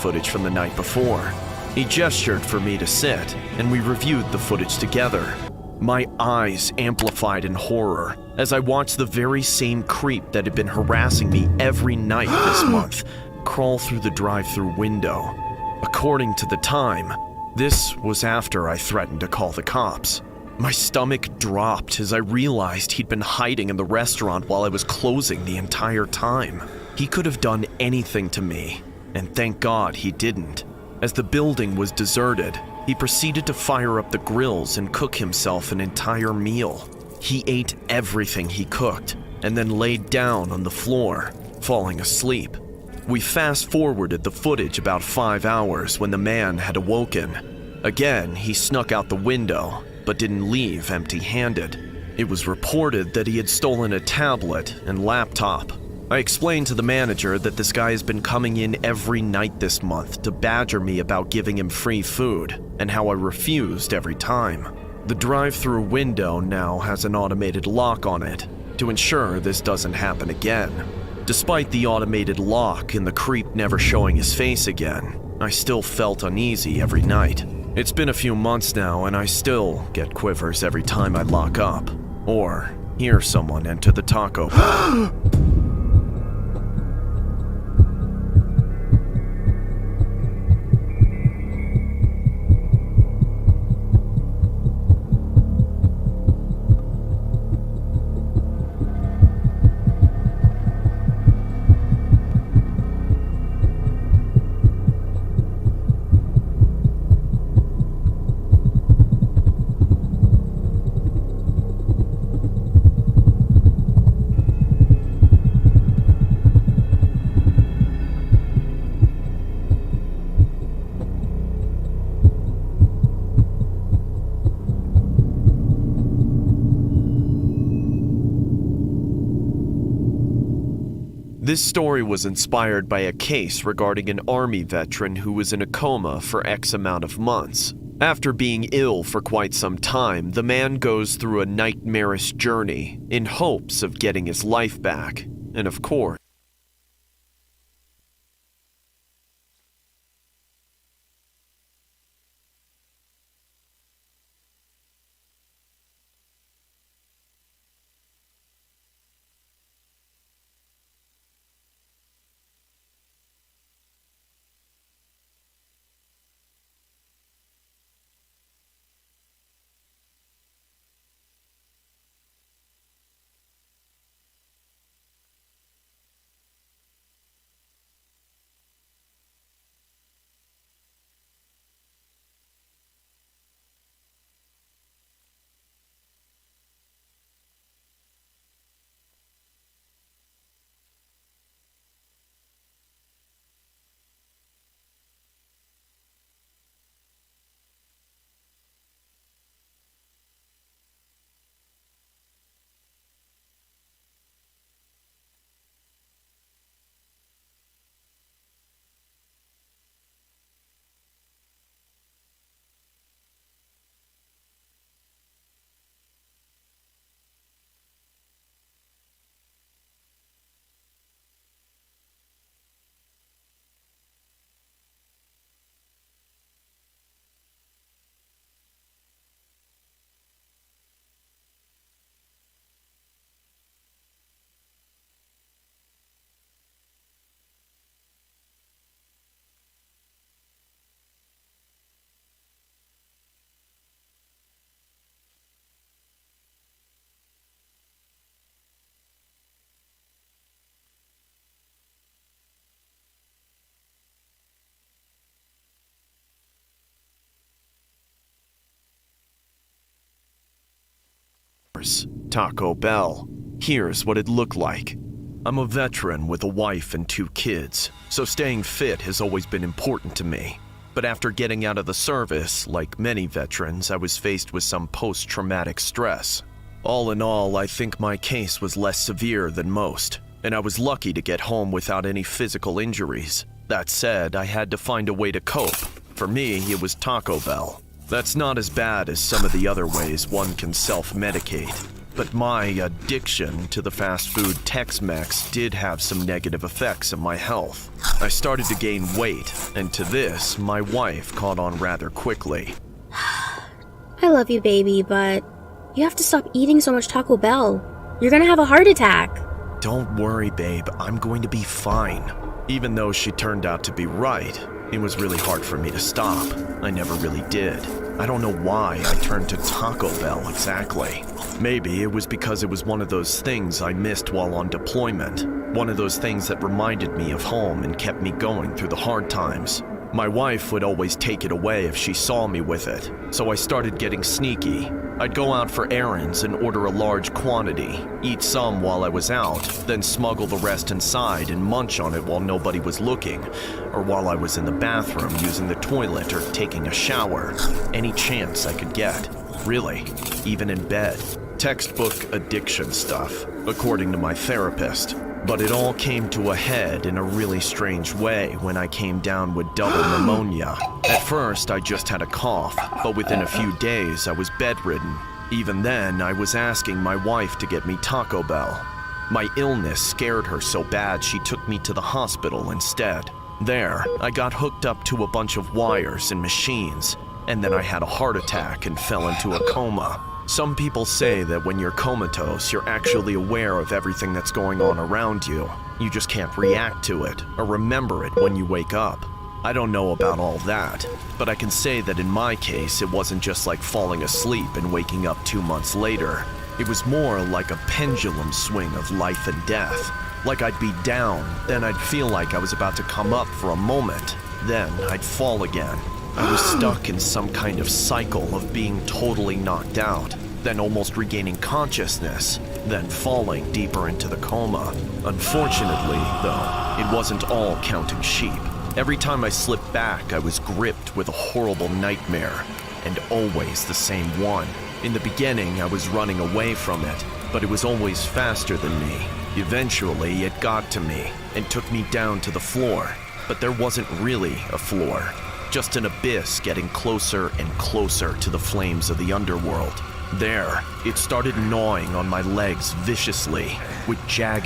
footage from the night before. He gestured for me to sit, and we reviewed the footage together. My eyes amplified in horror as I watched the very same creep that had been harassing me every night this month crawl through the drive-thru window. According to the time, this was after I threatened to call the cops. My stomach dropped as I realized he'd been hiding in the restaurant while I was closing the entire time. He could have done anything to me, and thank God he didn't. As the building was deserted, he proceeded to fire up the grills and cook himself an entire meal. He ate everything he cooked and then laid down on the floor, falling asleep. We fast-forwarded the footage about 5 hours when the man had awoken. Again, he snuck out the window, but didn't leave empty-handed. It was reported that he had stolen a tablet and laptop. I explained to the manager that this guy has been coming in every night this month to badger me about giving him free food, and how I refused every time. The drive-thru window now has an automated lock on it to ensure this doesn't happen again. Despite the automated lock and the creep never showing his face again, I still felt uneasy every night. It's been a few months now, and I still get quivers every time I lock up or hear someone enter the Taco Bell. This story was inspired by a case regarding an Army veteran who was in a coma for X amount of months. After being ill for quite some time, the man goes through a nightmarish journey in hopes of getting his life back, and of course, Taco Bell. Here's what it looked like. I'm a veteran with a wife and 2 kids, so staying fit has always been important to me. But after getting out of the service, like many veterans, I was faced with some post-traumatic stress. All in all, I think my case was less severe than most, and I was lucky to get home without any physical injuries. That said, I had to find a way to cope. For me, it was Taco Bell. That's not as bad as some of the other ways one can self-medicate. But my addiction to the fast food Tex-Mex did have some negative effects on my health. I started to gain weight, and to this, my wife caught on rather quickly. I love you, baby, but you have to stop eating so much Taco Bell. You're gonna have a heart attack. Don't worry, babe, I'm going to be fine. Even though she turned out to be right, it was really hard for me to stop. I never really did. I don't know why I turned to Taco Bell exactly. Maybe it was because it was one of those things I missed while on deployment. One of those things that reminded me of home and kept me going through the hard times. My wife would always take it away if she saw me with it, so I started getting sneaky. I'd go out for errands and order a large quantity, eat some while I was out, then smuggle the rest inside and munch on it while nobody was looking, or while I was in the bathroom using the toilet or taking a shower. Any chance I could get. Really, even in bed. Textbook addiction stuff, according to my therapist. But it all came to a head in a really strange way when I came down with double pneumonia. At first, I just had a cough, but within a few days, I was bedridden. Even then, I was asking my wife to get me Taco Bell. My illness scared her so bad she took me to the hospital instead. There, I got hooked up to a bunch of wires and machines, and then I had a heart attack and fell into a coma. Some people say that when you're comatose, you're actually aware of everything that's going on around you. You just can't react to it or remember it when you wake up. I don't know about all that, but I can say that in my case, it wasn't just like falling asleep and waking up 2 months later. It was more like a pendulum swing of life and death. Like I'd be down, then I'd feel like I was about to come up for a moment, then I'd fall again. I was stuck in some kind of cycle of being totally knocked out, then almost regaining consciousness, then falling deeper into the coma. Unfortunately, though, it wasn't all counting sheep. Every time I slipped back, I was gripped with a horrible nightmare, and always the same one. In the beginning, I was running away from it, but it was always faster than me. Eventually, it got to me and took me down to the floor, but there wasn't really a floor. Just an abyss getting closer and closer to the flames of the underworld. There, it started gnawing on my legs viciously, with jagged